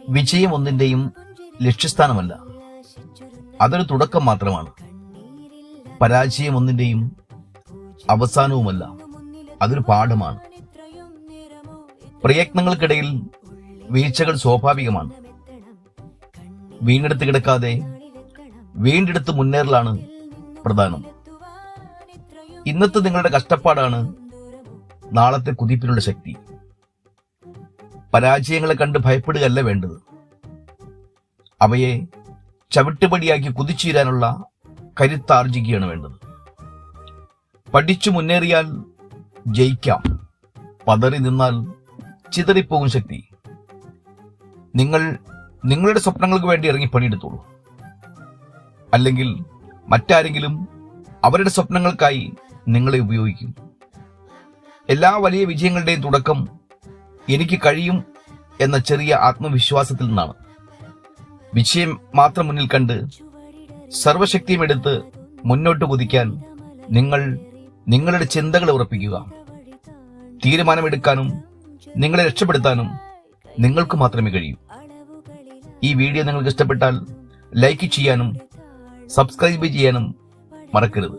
വിജയം ഒന്നിന്റെയും ലക്ഷ്യസ്ഥാനമല്ല, അതൊരു തുടക്കം മാത്രമാണ്. പരാജയം ഒന്നിന്റെയും അവസാനവുമല്ല, അതൊരു പാഠമാണ്. പ്രയത്നങ്ങൾക്കിടയിൽ വീഴ്ചകൾ സ്വാഭാവികമാണ്. വീണ്ടെടുത്ത് കിടക്കാതെ വീണ്ടെടുത്ത് മുന്നേറലാണ് പ്രധാനം. ഇന്നത്തെ നിങ്ങളുടെ കഷ്ടപ്പാടാണ് നാളത്തെ കുതിപ്പിനുള്ള ശക്തി. പരാജയങ്ങളെ കണ്ട് ഭയപ്പെടുകയല്ല വേണ്ടത്, അവയെ ചവിട്ടുപടിയാക്കി കുതിച്ചുയരാനുള്ള കരുത്താർജിക്കുകയാണ് വേണ്ടത്. പഠിച്ചു മുന്നേറിയാൽ ജയിക്കാം, പതറി നിന്നാൽ ചിതറിപ്പോകും ശക്തി. നിങ്ങൾ നിങ്ങളുടെ സ്വപ്നങ്ങൾക്ക് വേണ്ടി ഇറങ്ങി പണിയെടുത്തോളൂ, അല്ലെങ്കിൽ മറ്റാരെങ്കിലും അവരുടെ സ്വപ്നങ്ങൾക്കായി നിങ്ങളെ ഉപയോഗിക്കും. എല്ലാ വലിയ വിജയങ്ങളുടെയും തുടക്കം എനിക്ക് കഴിയും എന്ന ചെറിയ ആത്മവിശ്വാസത്തിൽ നിന്നാണ്. വിജയം മാത്രം മുന്നിൽ കണ്ട് സർവശക്തിയും എടുത്ത് മുന്നോട്ട് കുതിക്കാൻ നിങ്ങൾ നിങ്ങളുടെ ചിന്തകളെ ഉറപ്പിക്കുക. തീരുമാനമെടുക്കാനും നിങ്ങളെ രക്ഷപ്പെടുത്താനും നിങ്ങൾക്ക് മാത്രമേ കഴിയൂ. ഈ വീഡിയോ നിങ്ങൾക്ക് ഇഷ്ടപ്പെട്ടാൽ ലൈക്ക് ചെയ്യാനും സബ്സ്ക്രൈബ് ചെയ്യാനും മറക്കരുത്.